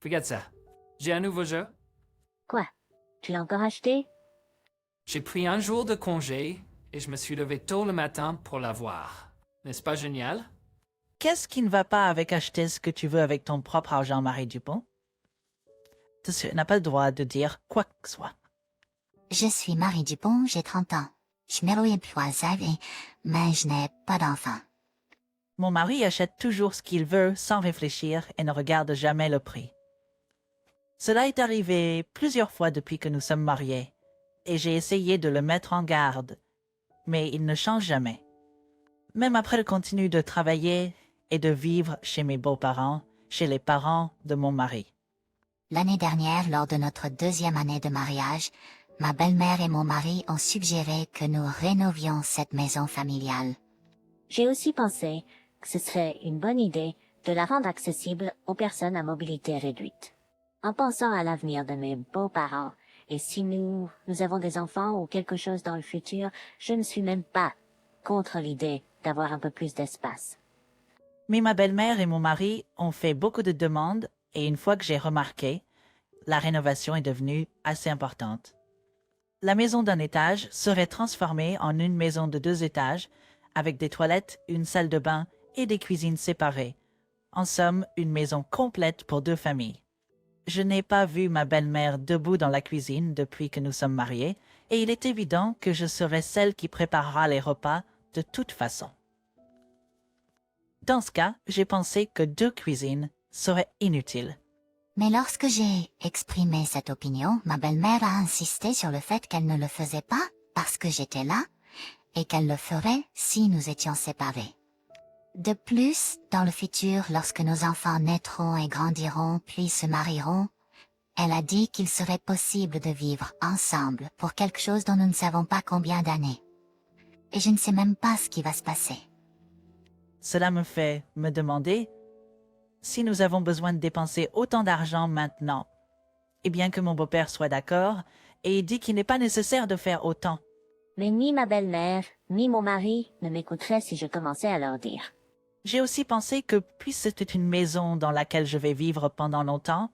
Regarde ça. J'ai un nouveau jeu. Quoi? Tu l'as encore acheté? J'ai pris un jour de congé et je me suis levé tôt le matin pour l'avoir. N'est-ce pas génial? Qu'est-ce qui ne va pas avec acheter ce que tu veux avec ton propre argent, Marie Dupont? Tu n'as pas le droit de dire quoi que ce soit. Je suis Marie Dupont, j'ai 30 ans. Je m'éloigne mais je n'ai pas d'enfant. Mon mari achète toujours ce qu'il veut sans réfléchir et ne regarde jamais le prix. Cela est arrivé plusieurs fois depuis que nous sommes mariés, et j'ai essayé de le mettre en garde, mais il ne change jamais. Même après le continue de travailler et de vivre chez mes beaux-parents, chez les parents de mon mari. L'année dernière, lors de notre 2e année de mariage, ma belle-mère et mon mari ont suggéré que nous rénovions cette maison familiale. J'ai aussi pensé que ce serait une bonne idée de la rendre accessible aux personnes à mobilité réduite. En pensant à l'avenir de mes beaux-parents, et si nous avons des enfants ou quelque chose dans le futur, je ne suis même pas contre l'idée d'avoir un peu plus d'espace. Mais ma belle-mère et mon mari ont fait beaucoup de demandes et une fois que j'ai remarqué, la rénovation est devenue assez importante. La maison d'un étage serait transformée en une maison de 2 étages avec des toilettes, une salle de bain et des cuisines séparées. En somme, une maison complète pour 2 familles. Je n'ai pas vu ma belle-mère debout dans la cuisine depuis que nous sommes mariés et il est évident que je serai celle qui préparera les repas de toute façon. Dans ce cas, j'ai pensé que 2 cuisines seraient inutiles. Mais lorsque j'ai exprimé cette opinion, ma belle-mère a insisté sur le fait qu'elle ne le faisait pas parce que j'étais là et qu'elle le ferait si nous étions séparés. De plus, dans le futur, lorsque nos enfants naîtront et grandiront puis se marieront, elle a dit qu'il serait possible de vivre ensemble pour quelque chose dont nous ne savons pas combien d'années. Et je ne sais même pas ce qui va se passer. Cela me fait me demander si nous avons besoin de dépenser autant d'argent maintenant. Et bien que mon beau-père soit d'accord, et il dit qu'il n'est pas nécessaire de faire autant. Mais ni ma belle-mère, ni mon mari ne m'écouteraient si je commençais à leur dire. J'ai aussi pensé que puisque c'était une maison dans laquelle je vais vivre pendant longtemps,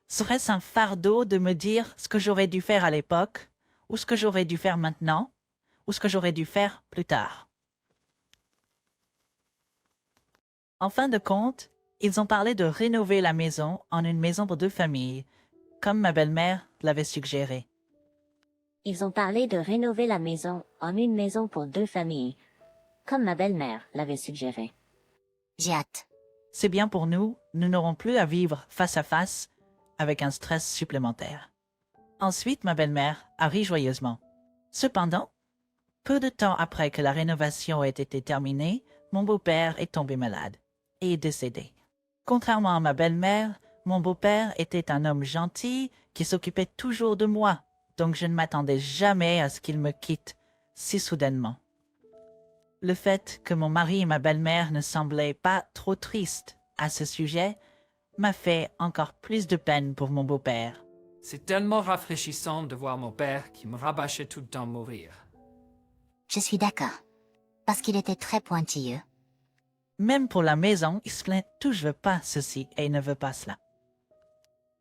serait-ce un fardeau de me dire ce que j'aurais dû faire à l'époque, ou ce que j'aurais dû faire maintenant, ou ce que j'aurais dû faire plus tard. En fin de compte, ils ont parlé de rénover la maison en une maison pour 2 familles, comme ma belle-mère l'avait suggéré. Ils ont parlé de rénover la maison en une maison pour 2 familles, comme ma belle-mère l'avait suggéré. J'ai hâte. C'est bien pour nous, nous n'aurons plus à vivre face à face avec un stress supplémentaire. Ensuite, ma belle-mère a ri joyeusement. Cependant, peu de temps après que la rénovation ait été terminée, mon beau-père est tombé malade et est décédé. Contrairement à ma belle-mère, mon beau-père était un homme gentil qui s'occupait toujours de moi, donc je ne m'attendais jamais à ce qu'il me quitte si soudainement. Le fait que mon mari et ma belle-mère ne semblaient pas trop tristes à ce sujet m'a fait encore plus de peine pour mon beau-père. C'est tellement rafraîchissant de voir mon père qui me rabâchait tout le temps mourir. Je suis d'accord. Parce qu'il était très pointilleux. Même pour la maison, il se plaint tout je veux pas ceci et il ne veut pas cela.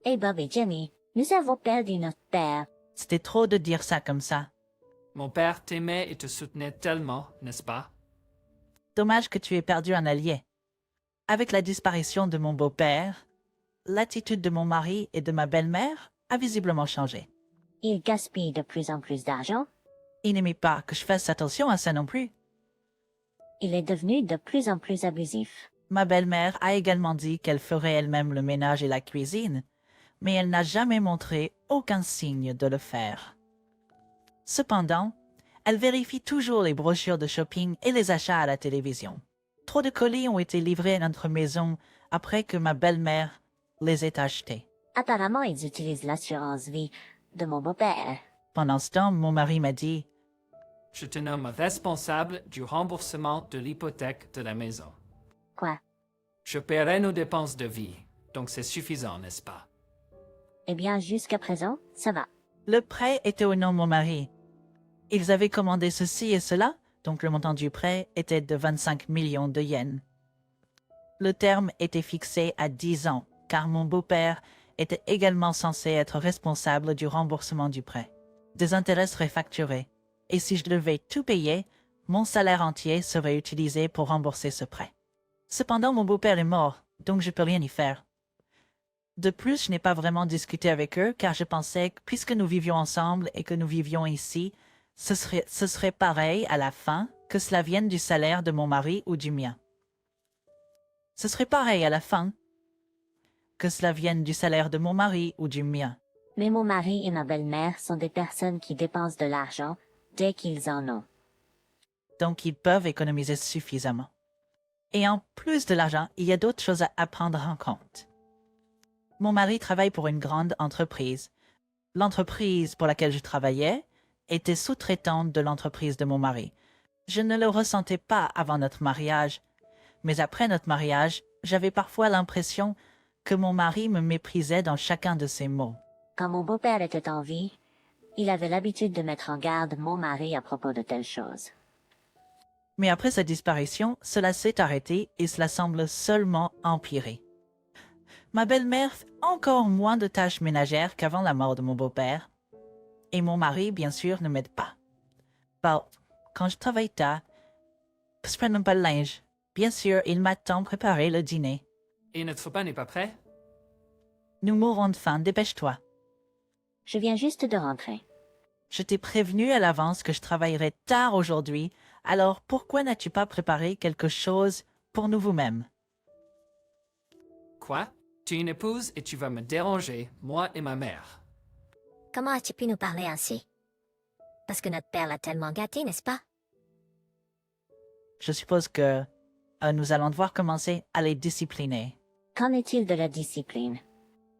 Hey Bob et Jenny, nous avons perdu notre père. C'était trop de dire ça comme ça. Mon père t'aimait et te soutenait tellement, n'est-ce pas? Dommage que tu aies perdu un allié. Avec la disparition de mon beau-père, l'attitude de mon mari et de ma belle-mère a visiblement changé. Il gaspille de plus en plus d'argent. Il n'aimait pas que je fasse attention à ça non plus. Il est devenu de plus en plus abusif. Ma belle-mère a également dit qu'elle ferait elle-même le ménage et la cuisine, mais elle n'a jamais montré aucun signe de le faire. Cependant, elle vérifie toujours les brochures de shopping et les achats à la télévision. Trop de colis ont été livrés à notre maison après que ma belle-mère les ait achetés. Apparemment, ils utilisent l'assurance vie de mon beau-père. Pendant ce temps, mon mari m'a dit « Je te nomme responsable du remboursement de l'hypothèque de la maison. Quoi? Je paierai nos dépenses de vie, donc c'est suffisant, n'est-ce pas? » Eh bien, jusqu'à présent, ça va. le prêt était au nom de mon mari. Ils avaient commandé ceci et cela, donc le montant du prêt était de 25 millions de yens. Le terme était fixé à 10 ans, car mon beau-père était également censé être responsable du remboursement du prêt, des intérêts seraient facturés, et si je devais tout payer, mon salaire entier serait utilisé pour rembourser ce prêt. Cependant, mon beau-père est mort, donc je peux rien y faire. De plus, je n'ai pas vraiment discuté avec eux car je pensais que puisque nous vivions ensemble et que nous vivions ici, ce serait pareil à la fin que cela vienne du salaire de mon mari ou du mien. Ce serait pareil à la fin que cela vienne du salaire de mon mari ou du mien. Mais mon mari et ma belle-mère sont des personnes qui dépensent de l'argent dès qu'ils en ont. Donc ils peuvent économiser suffisamment. Et en plus de l'argent, il y a d'autres choses à prendre en compte. Mon mari travaille pour une grande entreprise. L'entreprise pour laquelle je travaillais était sous-traitante de l'entreprise de mon mari. Je ne le ressentais pas avant notre mariage, mais après notre mariage, j'avais parfois l'impression que mon mari me méprisait dans chacun de ses mots. Quand mon beau-père était en vie, il avait l'habitude de mettre en garde mon mari à propos de telles choses. Mais après sa disparition, cela s'est arrêté et cela semble seulement empirer. Ma belle-mère fait encore moins de tâches ménagères qu'avant la mort de mon beau-père. Et mon mari, bien sûr, ne m'aide pas. Bon, quand je travaille tard, je prends même pas le linge. Bien sûr, il m'attend préparer le dîner. Et notre repas n'est pas prêt? Nous mourrons de faim, dépêche-toi. Je viens juste de rentrer. Je t'ai prévenu à l'avance que je travaillerais tard aujourd'hui, alors pourquoi n'as-tu pas préparé quelque chose pour nous vous-même? Quoi? Tu es une épouse et tu vas me déranger, moi et ma mère. Comment as-tu pu nous parler ainsi? Parce que notre père l'a tellement gâté, n'est-ce pas? Je suppose que nous allons devoir commencer à les discipliner. Qu'en est-il de la discipline?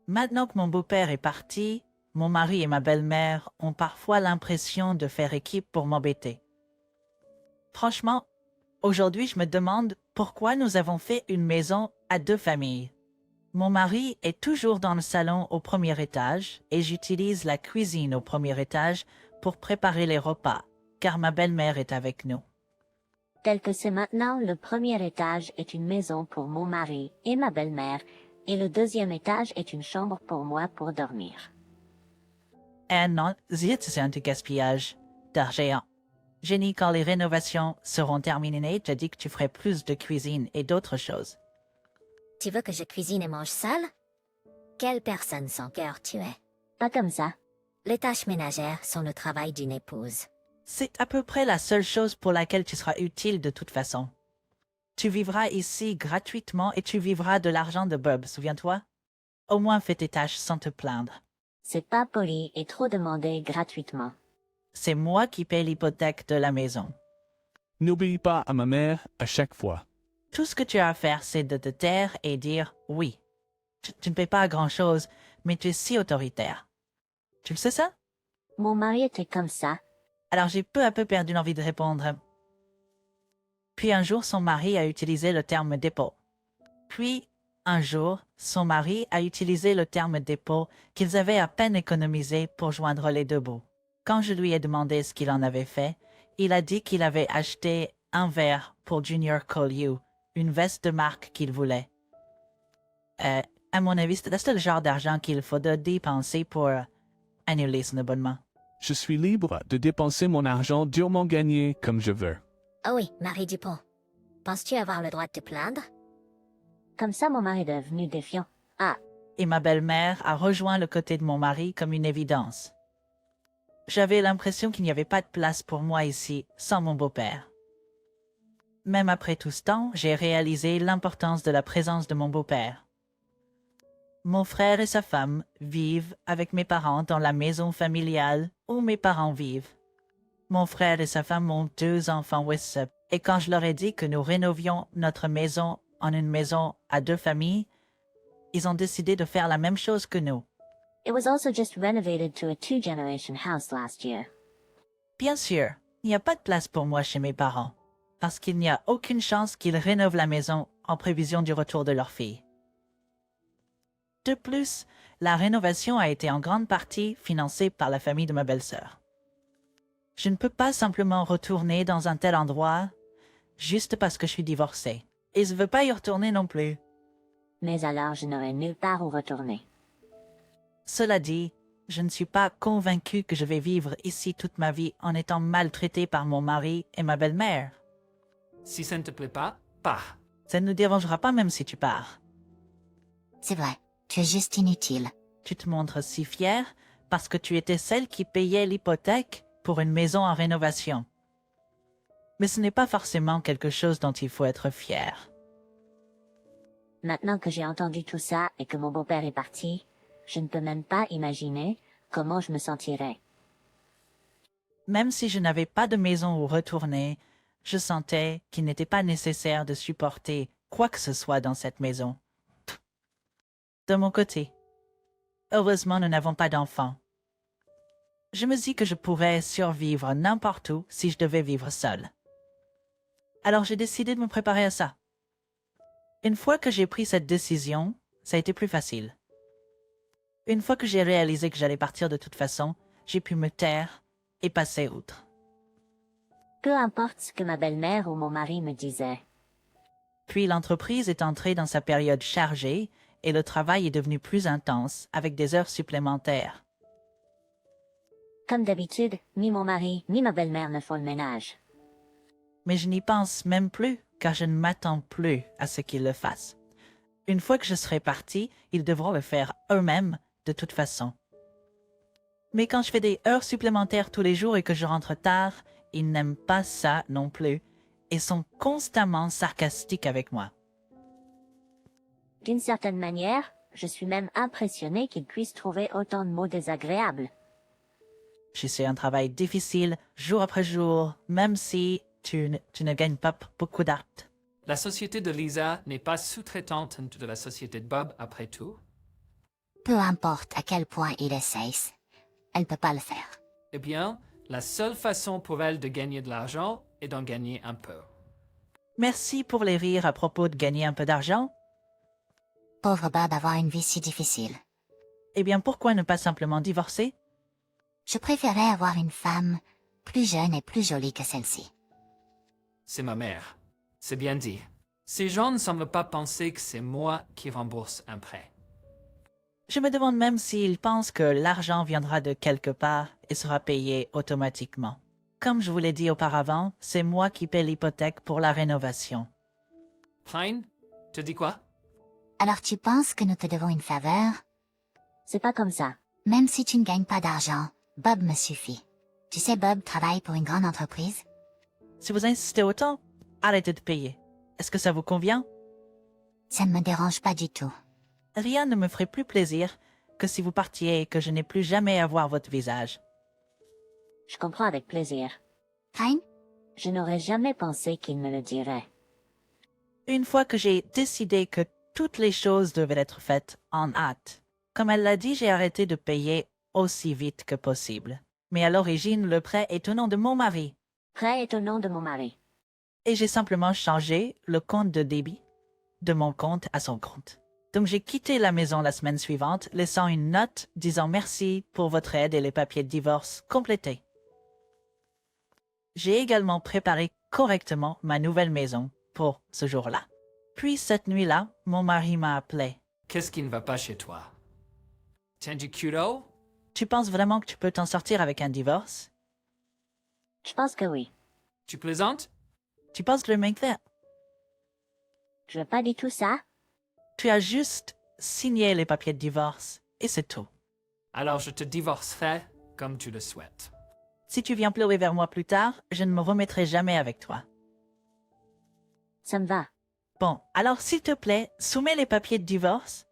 Maintenant que mon beau-père est parti, mon mari et ma belle-mère ont parfois l'impression de faire équipe pour m'embêter. Franchement, aujourd'hui, je me demande pourquoi nous avons fait une maison à 2 familles. Mon mari est toujours dans le salon au premier étage et j'utilise la cuisine au premier étage pour préparer les repas, car ma belle-mère est avec nous. Tel que c'est maintenant, le premier étage est une maison pour mon mari et ma belle-mère, et le deuxième étage est une chambre pour moi pour dormir. Non, c'est un gaspillage d'argent. Jenny, quand les rénovations seront terminées, tu as dit que tu ferais plus de cuisine et d'autres choses. Tu veux que je cuisine et mange seule? Quelle personne sans cœur tu es? Pas comme ça. Les tâches ménagères sont le travail d'une épouse. C'est à peu près la seule chose pour laquelle tu seras utile de toute façon. Tu vivras ici gratuitement et tu vivras de l'argent de Bob, souviens-toi? Au moins fais tes tâches sans te plaindre. C'est pas poli et trop demandé gratuitement. C'est moi qui paie l'hypothèque de la maison. N'obéis pas à ma mère à chaque fois. Tout ce que tu as à faire, c'est de te taire et dire oui. Tu ne paies pas grand-chose, mais tu es si autoritaire. Tu le sais ça? Mon mari était comme ça. Alors j'ai peu à peu perdu l'envie de répondre. Puis un jour, son mari a utilisé le terme dépôt. Puis, un jour, son mari a utilisé le terme dépôt qu'ils avaient à peine économisé pour joindre les deux bouts. Quand je lui ai demandé ce qu'il en avait fait, il a dit qu'il avait acheté un verre pour Junior Collier, une veste de marque qu'il voulait. À mon avis, c'est le genre d'argent qu'il faut dépenser pour annuler son abonnement. Je suis libre de dépenser mon argent durement gagné comme je veux. Oh oui, Marie Dupont. Penses-tu avoir le droit de te plaindre? Comme ça, mon mari est devenu défiant. Ah, Et ma belle-mère a rejoint le côté de mon mari comme une évidence. J'avais l'impression qu'il n'y avait pas de place pour moi ici sans mon beau-père. Même après tout ce temps, j'ai réalisé l'importance de la présence de mon beau-père. Mon frère et sa femme vivent avec mes parents dans la maison familiale où mes parents vivent. Mon frère et sa femme ont 2 enfants Wissop, et quand je leur ai dit que nous rénovions notre maison en une maison à 2 familles, ils ont décidé de faire la même chose que nous. it was also just renovated to a 2-generation house last year. Bien sûr, il n'y a pas de place pour moi chez mes parents, parce qu'il n'y a aucune chance qu'ils rénovent la maison en prévision du retour de leur fille. De plus, la rénovation a été en grande partie financée par la famille de ma belle-sœur. Je ne peux pas simplement retourner dans un tel endroit juste parce que je suis divorcée. Et je ne veux pas y retourner non plus. Mais alors je n'aurai nulle part où retourner. Cela dit, je ne suis pas convaincue que je vais vivre ici toute ma vie en étant maltraitée par mon mari et ma belle-mère. Si ça ne te plaît pas, pars. Ça ne nous dérangera pas même si tu pars. C'est vrai, tu es juste inutile. Tu te montres si fière parce que tu étais celle qui payait l'hypothèque pour une maison en rénovation. Mais ce n'est pas forcément quelque chose dont il faut être fier. Maintenant que j'ai entendu tout ça et que mon beau-père est parti, je ne peux même pas imaginer comment je me sentirais. Même si je n'avais pas de maison où retourner, je sentais qu'il n'était pas nécessaire de supporter quoi que ce soit dans cette maison. De mon côté, heureusement nous n'avons pas d'enfants. Je me dis que je pourrais survivre n'importe où si je devais vivre seule. Alors j'ai décidé de me préparer à ça. Une fois que j'ai pris cette décision, ça a été plus facile. Une fois que j'ai réalisé que j'allais partir de toute façon, j'ai pu me taire et passer outre. Peu importe ce que ma belle-mère ou mon mari me disaient. Puis l'entreprise est entrée dans sa période chargée et le travail est devenu plus intense avec des heures supplémentaires. Comme d'habitude, ni mon mari ni ma belle-mère ne font le ménage. Mais je n'y pense même plus car je ne m'attends plus à ce qu'ils le fassent. Une fois que je serai partie, ils devront le faire eux-mêmes de toute façon. Mais quand je fais des heures supplémentaires tous les jours et que je rentre tard, ils n'aiment pas ça non plus et sont constamment sarcastiques avec moi. D'une certaine manière, je suis même impressionnée qu'ils puissent trouver autant de mots désagréables. Je fais un travail difficile jour après jour, même si tu ne gagnes pas beaucoup d'argent. La société de Lisa n'est pas sous-traitante de la société de Bob, après tout. Peu importe à quel point il essaye, elle ne peut pas le faire. Eh bien, la seule façon pour elle de gagner de l'argent est d'en gagner un peu. Merci pour les rires à propos de gagner un peu d'argent. Pauvre Bob avoir une vie si difficile. Eh bien, pourquoi ne pas simplement divorcer? Je préférais avoir une femme plus jeune et plus jolie que celle-ci. C'est ma mère. C'est bien dit. Ces gens ne semblent pas penser que c'est moi qui rembourse un prêt. Je me demande même s'ils pensent que l'argent viendra de quelque part et sera payé automatiquement. Comme je vous l'ai dit auparavant, c'est moi qui paie l'hypothèque pour la rénovation. Klein, tu dis quoi? Alors tu penses que nous te devons une faveur? C'est pas comme ça. Même si tu ne gagnes pas d'argent, Bob me suffit. Tu sais, Bob travaille pour une grande entreprise. Si vous insistez autant, arrêtez de payer. Est-ce que ça vous convient? Ça ne me dérange pas du tout. Rien ne me ferait plus plaisir que si vous partiez et que je n'ai plus jamais à voir votre visage. Je comprends avec plaisir. Hein? Je n'aurais jamais pensé qu'il me le dirait. Une fois que j'ai décidé que toutes les choses devaient être faites en hâte, comme elle l'a dit, j'ai arrêté de payer aussi vite que possible. Mais à l'origine, le prêt est au nom de mon mari. Prêt est au nom de mon mari. Et j'ai simplement changé le compte de débit de mon compte à son compte. Donc j'ai quitté la maison la semaine suivante, laissant une note disant merci pour votre aide et les papiers de divorce complétés. J'ai également préparé correctement ma nouvelle maison pour ce jour-là. Puis cette nuit-là, mon mari m'a appelé. Qu'est-ce qui ne va pas chez toi? Tiens du culot? Tu penses vraiment que tu peux t'en sortir avec un divorce? Je pense que oui. Tu plaisantes? Tu penses que le mec fait? Je n'ai pas dit tout ça. Tu as juste signé les papiers de divorce et c'est tout. Alors je te divorcerai comme tu le souhaites. Si tu viens pleurer vers moi plus tard, je ne me remettrai jamais avec toi. Ça me va. Bon, alors s'il te plaît, soumets les papiers de divorce.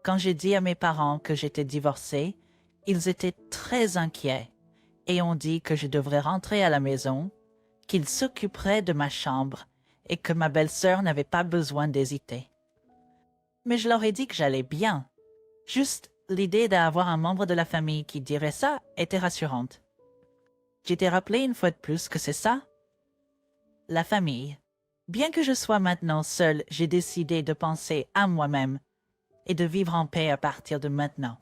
Quand j'ai dit à mes parents que j'étais divorcée, ils étaient très inquiets et ont dit que je devrais rentrer à la maison, qu'ils s'occuperaient de ma chambre et que ma belle-sœur n'avait pas besoin d'hésiter. Mais je leur ai dit que j'allais bien. Juste l'idée d'avoir un membre de la famille qui dirait ça était rassurante. J'étais rappelé une fois de plus que c'est ça. La famille. Bien que je sois maintenant seule, j'ai décidé de penser à moi-même et de vivre en paix à partir de maintenant.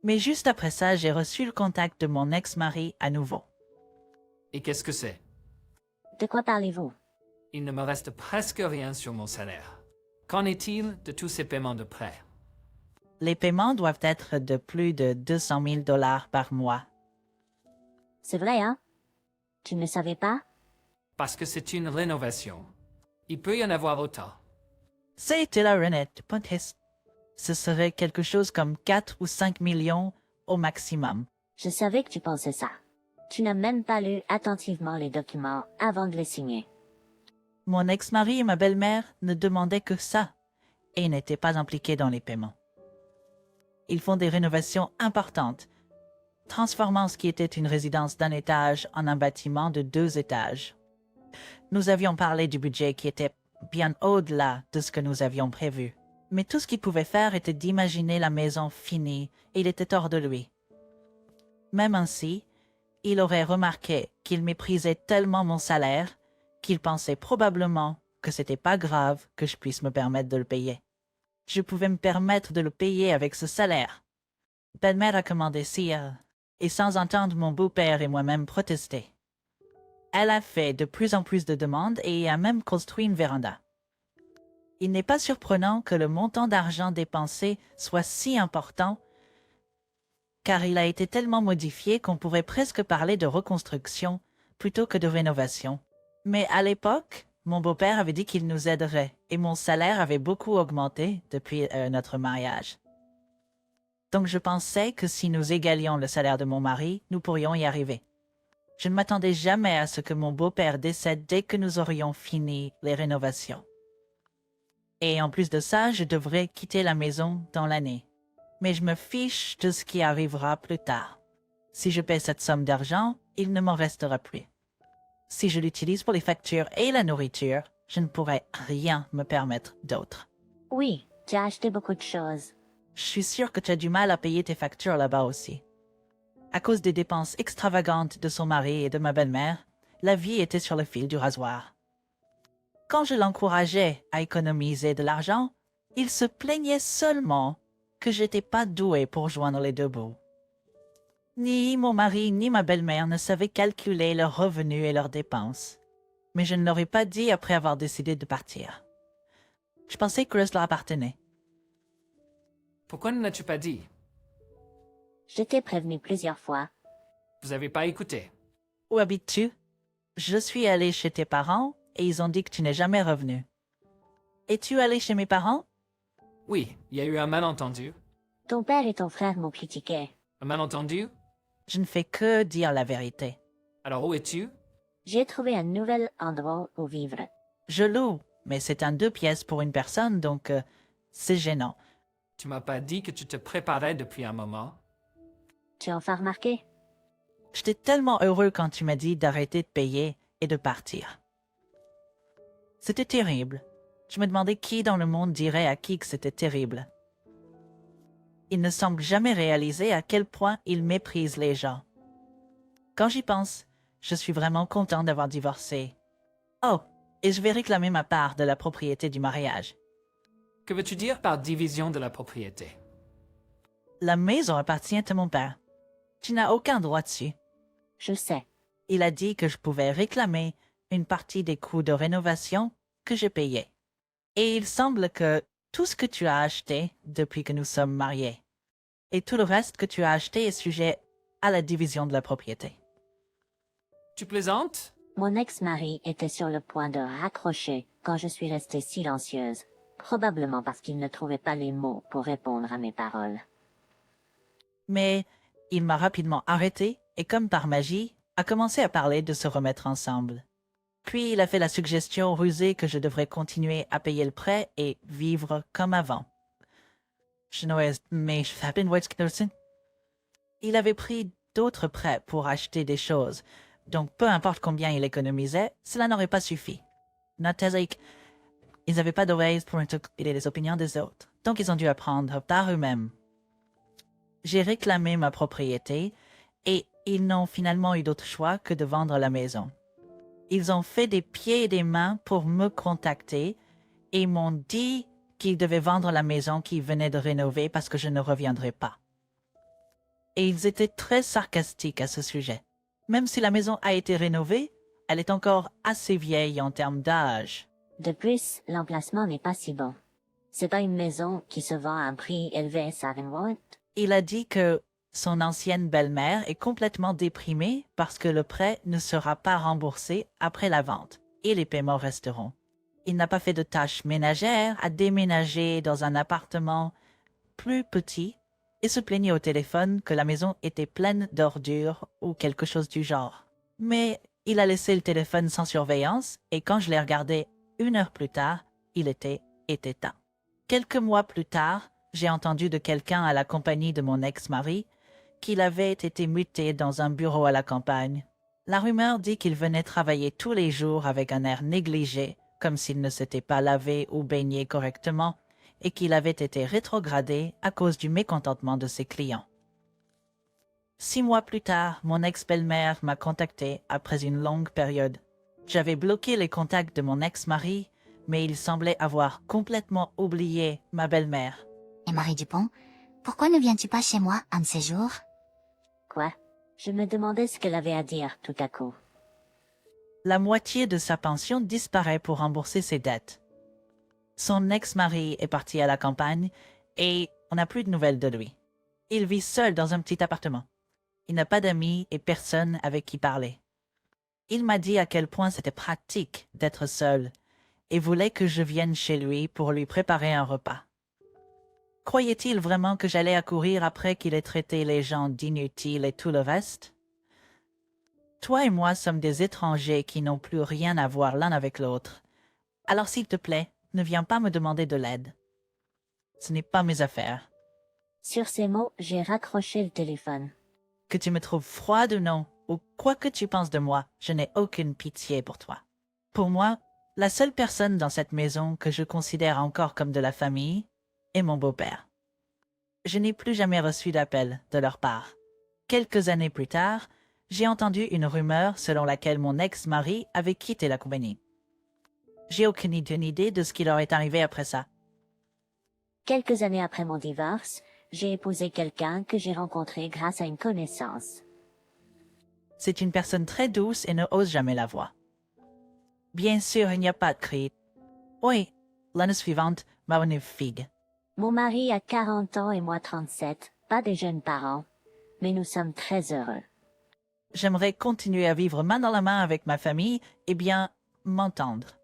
Mais juste après ça, j'ai reçu le contact de mon ex-mari à nouveau. Et qu'est-ce que c'est? De quoi parlez-vous? Il ne me reste presque rien sur mon salaire. Qu'en est-il de tous ces paiements de prêt? Les paiements doivent être de plus de 200 000 dollars par mois. C'est vrai, hein? Tu ne savais pas? Parce que c'est une rénovation. Il peut y en avoir autant. C'était la renette, Pontes. Ce serait quelque chose comme 4 ou 5 millions au maximum. Je savais que tu pensais ça. Tu n'as même pas lu attentivement les documents avant de les signer. Mon ex-mari et ma belle-mère ne demandaient que ça et n'étaient pas impliqués dans les paiements. Ils font des rénovations importantes, transformant ce qui était une résidence d'un étage en un bâtiment de 2 étages. Nous avions parlé du budget qui était bien au-delà de ce que nous avions prévu. Mais tout ce qu'il pouvait faire était d'imaginer la maison finie et il était hors de lui. Même ainsi, il aurait remarqué qu'il méprisait tellement mon salaire qu'il pensait probablement que c'était pas grave que je puisse me permettre de le payer. Je pouvais me permettre de le payer avec ce salaire. Belle-mère a commandé cire, et sans entendre mon beau-père et moi-même protester. Elle a fait de plus en plus de demandes et a même construit une véranda. Il n'est pas surprenant que le montant d'argent dépensé soit si important, car il a été tellement modifié qu'on pourrait presque parler de reconstruction plutôt que de rénovation. Mais à l'époque, mon beau-père avait dit qu'il nous aiderait et mon salaire avait beaucoup augmenté depuis notre mariage. Donc je pensais que si nous égalions le salaire de mon mari, nous pourrions y arriver. Je ne m'attendais jamais à ce que mon beau-père décède dès que nous aurions fini les rénovations. Et en plus de ça, je devrais quitter la maison dans l'année. Mais je me fiche de ce qui arrivera plus tard. Si je paie cette somme d'argent, il ne m'en restera plus. Si je l'utilise pour les factures et la nourriture, je ne pourrai rien me permettre d'autre. Oui, tu as acheté beaucoup de choses. Je suis sûre que tu as du mal à payer tes factures là-bas aussi. À cause des dépenses extravagantes de son mari et de ma belle-mère, la vie était sur le fil du rasoir. Quand je l'encourageais à économiser de l'argent, il se plaignait seulement que j'étais pas douée pour joindre les deux bouts. Ni mon mari ni ma belle-mère ne savaient calculer leurs revenus et leurs dépenses. Mais je ne leur ai pas dit après avoir décidé de partir. Je pensais que Chris leur appartenait. Pourquoi ne l'as-tu pas dit? Je t'ai prévenu plusieurs fois. Vous n'avez pas écouté. Où habites-tu? Je suis allée chez tes parents et ils ont dit que tu n'es jamais revenu. Es-tu allé chez mes parents? Oui, il y a eu un malentendu. Ton père et ton frère m'ont critiqué. Un malentendu? Je ne fais que dire la vérité. Alors où es-tu? J'ai trouvé un nouvel endroit où vivre. Je loue, mais c'est un 2 pièces pour une personne, donc c'est gênant. Tu m'as pas dit que tu te préparais depuis un moment. Tu as enfin remarqué? J'étais tellement heureux quand tu m'as dit d'arrêter de payer et de partir. C'était terrible. Je me demandais qui dans le monde dirait à qui que c'était terrible. Il ne semble jamais réaliser à quel point il méprise les gens. Quand j'y pense, je suis vraiment content d'avoir divorcé. Oh, et je vais réclamer ma part de la propriété du mariage. Que veux-tu dire par division de la propriété? La maison appartient à mon père. Tu n'as aucun droit dessus. Je sais. Il a dit que je pouvais réclamer une partie des coûts de rénovation que j'ai payés. Et il semble que tout ce que tu as acheté depuis que nous sommes mariés et tout le reste que tu as acheté est sujet à la division de la propriété. Tu plaisantes? Mon ex-mari était sur le point de raccrocher quand je suis restée silencieuse, probablement parce qu'il ne trouvait pas les mots pour répondre à mes paroles. Mais il m'a rapidement arrêté et comme par magie, a commencé à parler de se remettre ensemble. Puis il a fait la suggestion rusée que je devrais continuer à payer le prêt et vivre comme avant. Il avait pris d'autres prêts pour acheter des choses, donc peu importe combien il économisait, cela n'aurait pas suffi. Ils n'avaient pas d'oreilles pour interpréter les opinions des autres, donc ils ont dû apprendre par eux-mêmes. J'ai réclamé ma propriété et ils n'ont finalement eu d'autre choix que de vendre la maison. Ils ont fait des pieds et des mains pour me contacter et m'ont dit qu'ils devaient vendre la maison qu'ils venaient de rénover parce que je ne reviendrai pas. Et ils étaient très sarcastiques à ce sujet. Même si la maison a été rénovée, elle est encore assez vieille en termes d'âge. De plus, l'emplacement n'est pas si bon. C'est pas une maison qui se vend à un prix élevé, Sarenwood. Il a dit que son ancienne belle-mère est complètement déprimée parce que le prêt ne sera pas remboursé après la vente et les paiements resteront. Il n'a pas fait de tâches ménagères à déménager dans un appartement plus petit et se plaignait au téléphone que la maison était pleine d'ordures ou quelque chose du genre. Mais il a laissé le téléphone sans surveillance et quand je l'ai regardé 1 heure plus tard, il était éteint. Quelques mois plus tard, j'ai entendu de quelqu'un à la compagnie de mon ex-mari qu'il avait été muté dans un bureau à la campagne. La rumeur dit qu'il venait travailler tous les jours avec un air négligé, comme s'il ne s'était pas lavé ou baigné correctement, et qu'il avait été rétrogradé à cause du mécontentement de ses clients. 6 mois plus tard, mon ex-belle-mère m'a contacté après une longue période. J'avais bloqué les contacts de mon ex-mari, mais il semblait avoir complètement oublié ma belle-mère. Et Marie Dupont, pourquoi ne viens-tu pas chez moi un de ces jours? Quoi? Je me demandais ce qu'elle avait à dire tout à coup. La moitié de sa pension disparaît pour rembourser ses dettes. Son ex-mari est parti à la campagne et on n'a plus de nouvelles de lui. Il vit seul dans un petit appartement. Il n'a pas d'amis et personne avec qui parler. Il m'a dit à quel point c'était pratique d'être seul et voulait que je vienne chez lui pour lui préparer un repas. Croyait-il vraiment que j'allais accourir après qu'il ait traité les gens d'inutiles et tout le reste? Toi et moi sommes des étrangers qui n'ont plus rien à voir l'un avec l'autre. Alors s'il te plaît, ne viens pas me demander de l'aide. Ce n'est pas mes affaires. Sur ces mots, j'ai raccroché le téléphone. Que tu me trouves froide ou non, ou quoi que tu penses de moi, je n'ai aucune pitié pour toi. Pour moi, la seule personne dans cette maison que je considère encore comme de la famille est mon beau-père. Je n'ai plus jamais reçu d'appel de leur part. Quelques années plus tard, j'ai entendu une rumeur selon laquelle mon ex-mari avait quitté la compagnie. J'ai aucune idée de ce qui leur est arrivé après ça. Quelques années après mon divorce, j'ai épousé quelqu'un que j'ai rencontré grâce à une connaissance. C'est une personne très douce et ne ose jamais la voir. Bien sûr, il n'y a pas de cri. Oui, l'année suivante, m'a une figue. Mon mari a 40 ans et moi 37, pas des jeunes parents, mais nous sommes très heureux. J'aimerais continuer à vivre main dans la main avec ma famille et bien m'entendre.